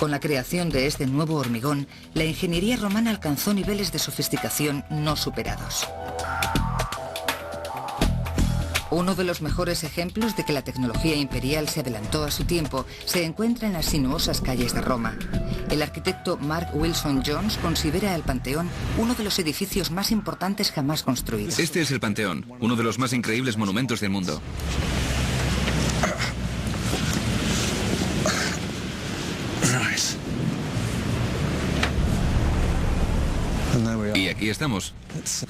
Con la creación de este nuevo hormigón, la ingeniería romana alcanzó niveles de sofisticación no superados. Uno de los mejores ejemplos de que la tecnología imperial se adelantó a su tiempo se encuentra en las sinuosas calles de Roma. El arquitecto Mark Wilson Jones considera el Panteón uno de los edificios más importantes jamás construidos. Este es el Panteón, uno de los más increíbles monumentos del mundo. Y aquí estamos.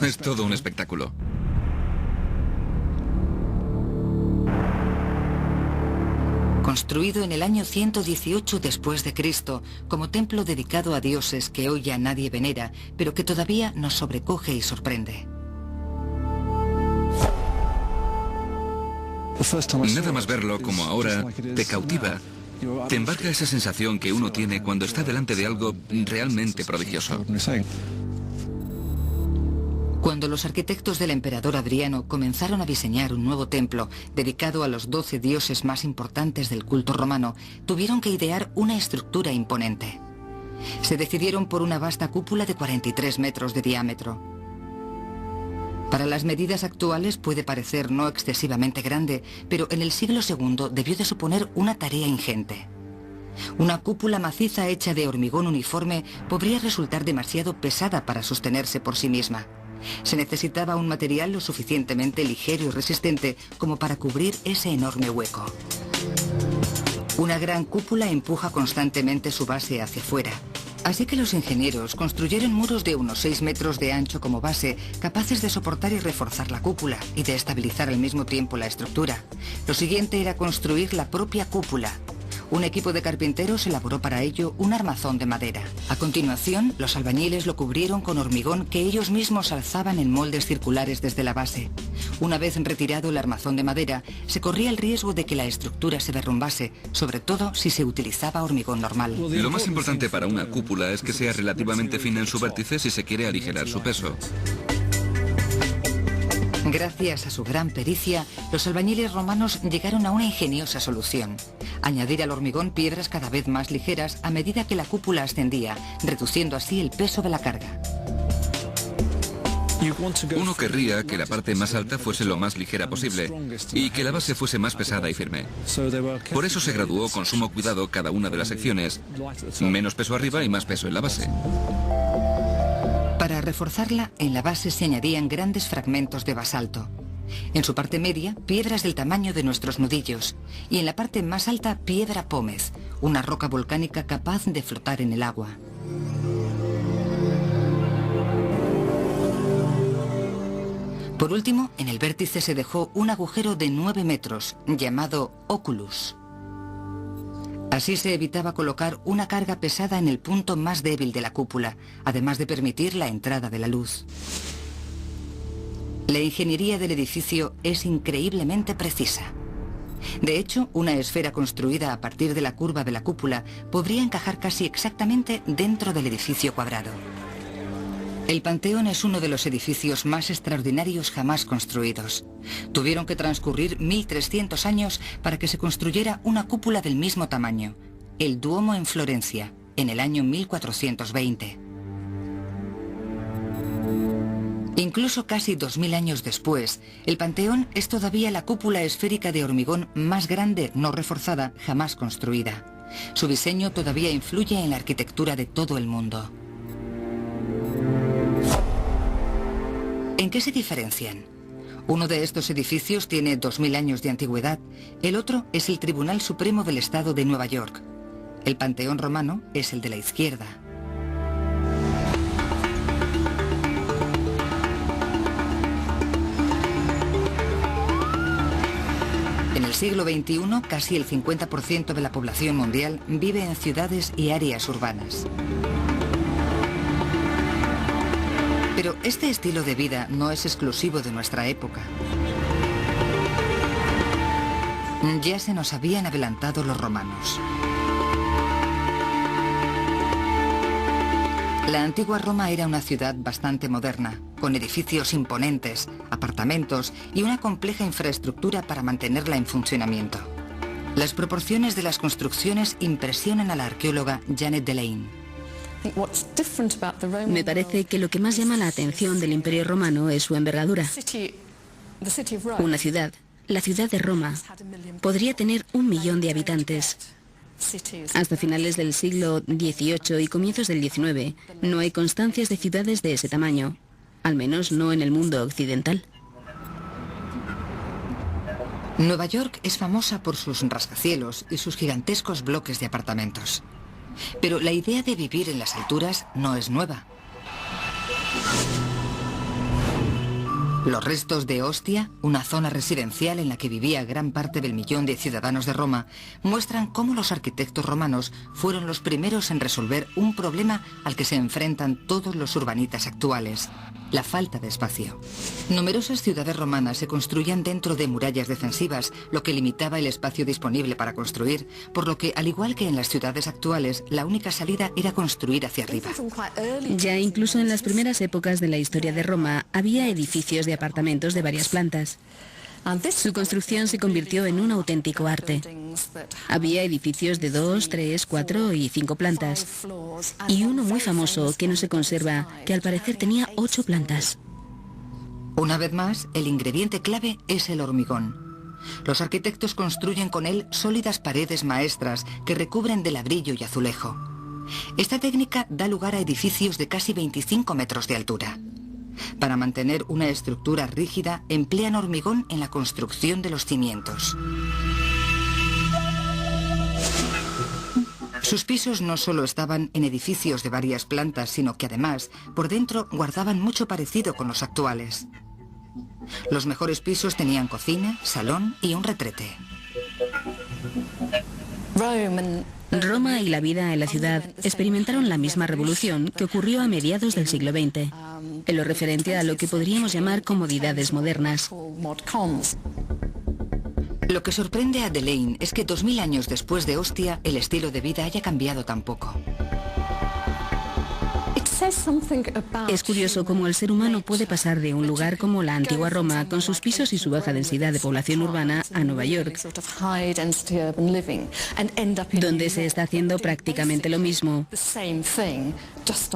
Es todo un espectáculo. Construido en el año 118 después de Cristo, como templo dedicado a dioses que hoy ya nadie venera, pero que todavía nos sobrecoge y sorprende. Nada más verlo como ahora te cautiva. Te embarca esa sensación que uno tiene cuando está delante de algo realmente prodigioso. Cuando los arquitectos del emperador Adriano comenzaron a diseñar un nuevo templo dedicado a los 12 dioses más importantes del culto romano, tuvieron que idear una estructura imponente. Se decidieron por una vasta cúpula de 43 metros de diámetro. Para las medidas actuales puede parecer no excesivamente grande, pero en el siglo II debió de suponer una tarea ingente. Una cúpula maciza hecha de hormigón uniforme podría resultar demasiado pesada para sostenerse por sí misma. Se necesitaba un material lo suficientemente ligero y resistente como para cubrir ese enorme hueco. Una gran cúpula empuja constantemente su base hacia afuera. Así que los ingenieros construyeron muros de unos 6 metros de ancho como base, capaces de soportar y reforzar la cúpula y de estabilizar al mismo tiempo la estructura. Lo siguiente era construir la propia cúpula. Un equipo de carpinteros elaboró para ello un armazón de madera. A continuación, los albañiles lo cubrieron con hormigón que ellos mismos alzaban en moldes circulares desde la base. Una vez retirado el armazón de madera, se corría el riesgo de que la estructura se derrumbase, sobre todo si se utilizaba hormigón normal. Lo más importante para una cúpula es que sea relativamente fina en su vértice si se quiere aligerar su peso. Gracias a su gran pericia, los albañiles romanos llegaron a una ingeniosa solución: añadir al hormigón piedras cada vez más ligeras a medida que la cúpula ascendía, reduciendo así el peso de la carga. Uno querría que la parte más alta fuese lo más ligera posible y que la base fuese más pesada y firme. Por eso se graduó con sumo cuidado cada una de las secciones, menos peso arriba y más peso en la base. Para reforzarla, en la base se añadían grandes fragmentos de basalto. En su parte media, piedras del tamaño de nuestros nudillos. Y en la parte más alta, piedra pómez, una roca volcánica capaz de flotar en el agua. Por último, en el vértice se dejó un agujero de 9 metros, llamado oculus. Así se evitaba colocar una carga pesada en el punto más débil de la cúpula, además de permitir la entrada de la luz. La ingeniería del edificio es increíblemente precisa. De hecho, una esfera construida a partir de la curva de la cúpula podría encajar casi exactamente dentro del edificio cuadrado. El Panteón es uno de los edificios más extraordinarios jamás construidos. Tuvieron que transcurrir 1300 años para que se construyera una cúpula del mismo tamaño, el Duomo en Florencia, en el año 1420. Incluso casi 2000 años después, el Panteón es todavía la cúpula esférica de hormigón más grande no reforzada jamás construida. Su diseño todavía influye en la arquitectura de todo el mundo. ¿En qué se diferencian? Uno de estos edificios tiene 2000 años de antigüedad, el otro es el Tribunal Supremo del Estado de Nueva York. El Panteón romano es el de la izquierda. En el siglo XXI, casi el 50% de la población mundial vive en ciudades y áreas urbanas. Pero este estilo de vida no es exclusivo de nuestra época. Ya se nos habían adelantado los romanos. La antigua Roma era una ciudad bastante moderna, con edificios imponentes, apartamentos y una compleja infraestructura para mantenerla en funcionamiento. Las proporciones de las construcciones impresionan a la arqueóloga Janet Delane. Me parece que lo que más llama la atención del Imperio Romano es su envergadura. Una ciudad, la ciudad de Roma, podría tener 1 millón de habitantes. Hasta finales del siglo XVIII y comienzos del XIX, no hay constancias de ciudades de ese tamaño, al menos no en el mundo occidental. Nueva York es famosa por sus rascacielos y sus gigantescos bloques de apartamentos. Pero la idea de vivir en las alturas no es nueva. Los restos de Ostia, una zona residencial en la que vivía gran parte del millón de ciudadanos de Roma, muestran cómo los arquitectos romanos fueron los primeros en resolver un problema al que se enfrentan todos los urbanitas actuales: la falta de espacio. Numerosas ciudades romanas se construían dentro de murallas defensivas, lo que limitaba el espacio disponible para construir, por lo que, al igual que en las ciudades actuales, la única salida era construir hacia arriba. Ya incluso en las primeras épocas de la historia de Roma había edificios de apartamentos de varias plantas. Su construcción se convirtió en un auténtico arte. Había edificios de 2, 3, 4 y 5 plantas. Y uno muy famoso que no se conserva, que al parecer tenía 8 plantas. Una vez más, el ingrediente clave es el hormigón. Los arquitectos construyen con él sólidas paredes maestras que recubren de ladrillo y azulejo. Esta técnica da lugar a edificios de casi 25 metros de altura. Para mantener una estructura rígida, emplean hormigón en la construcción de los cimientos. Sus pisos no solo estaban en edificios de varias plantas, sino que además, por dentro, guardaban mucho parecido con los actuales. Los mejores pisos tenían cocina, salón y un retrete. Roma y la vida en la ciudad experimentaron la misma revolución que ocurrió a mediados del siglo XX, en lo referente a lo que podríamos llamar comodidades modernas. Lo que sorprende a Delane es que 2000 años después de Ostia, el estilo de vida haya cambiado tan poco. Es curioso cómo el ser humano puede pasar de un lugar como la antigua Roma, con sus pisos y su baja densidad de población urbana, a Nueva York, donde se está haciendo prácticamente lo mismo,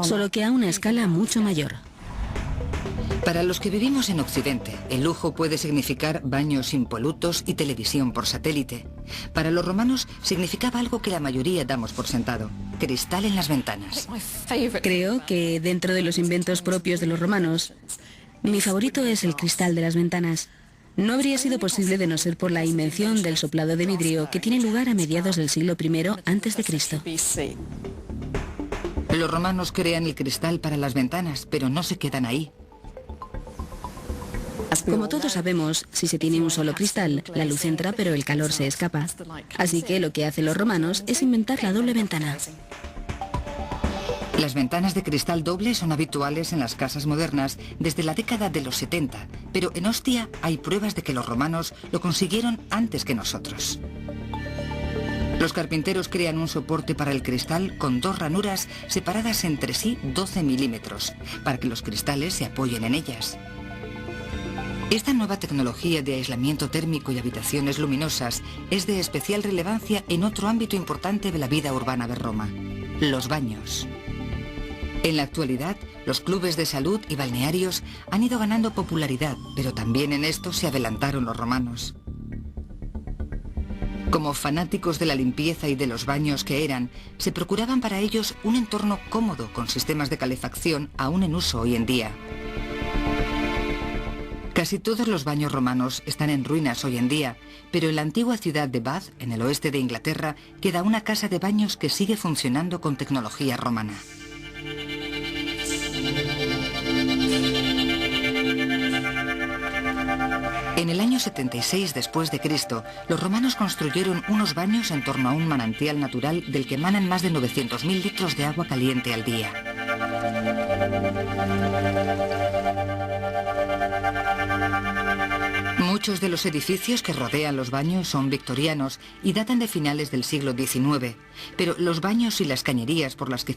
solo que a una escala mucho mayor. Para los que vivimos en Occidente, el lujo puede significar baños impolutos y televisión por satélite. Para los romanos significaba algo que la mayoría damos por sentado: cristal en las ventanas. Creo que dentro de los inventos propios de los romanos, mi favorito es el cristal de las ventanas. No habría sido posible de no ser por la invención del soplado de vidrio que tiene lugar a mediados del siglo I a.C. Los romanos crean el cristal para las ventanas, pero no se quedan ahí. Como todos sabemos, si se tiene un solo cristal, la luz entra pero el calor se escapa. Así que lo que hacen los romanos es inventar la doble ventana. Las ventanas de cristal doble son habituales en las casas modernas desde la década de los 70, pero en Ostia hay pruebas de que los romanos lo consiguieron antes que nosotros. Los carpinteros crean un soporte para el cristal con 2 ranuras separadas entre sí 12 milímetros, para que los cristales se apoyen en ellas. Esta nueva tecnología de aislamiento térmico y habitaciones luminosas es de especial relevancia en otro ámbito importante de la vida urbana de Roma: los baños. En la actualidad, los clubes de salud y balnearios han ido ganando popularidad, pero también en esto se adelantaron los romanos. Como fanáticos de la limpieza y de los baños que eran, se procuraban para ellos un entorno cómodo con sistemas de calefacción aún en uso hoy en día. Casi todos los baños romanos están en ruinas hoy en día, pero en la antigua ciudad de Bath, en el oeste de Inglaterra, queda una casa de baños que sigue funcionando con tecnología romana. En el año 76 después de Cristo, los romanos construyeron unos baños en torno a un manantial natural del que emanan más de 900.000 litros de agua caliente al día. Muchos de los edificios que rodean los baños son victorianos y datan de finales del siglo XIX, pero los baños y las cañerías por las que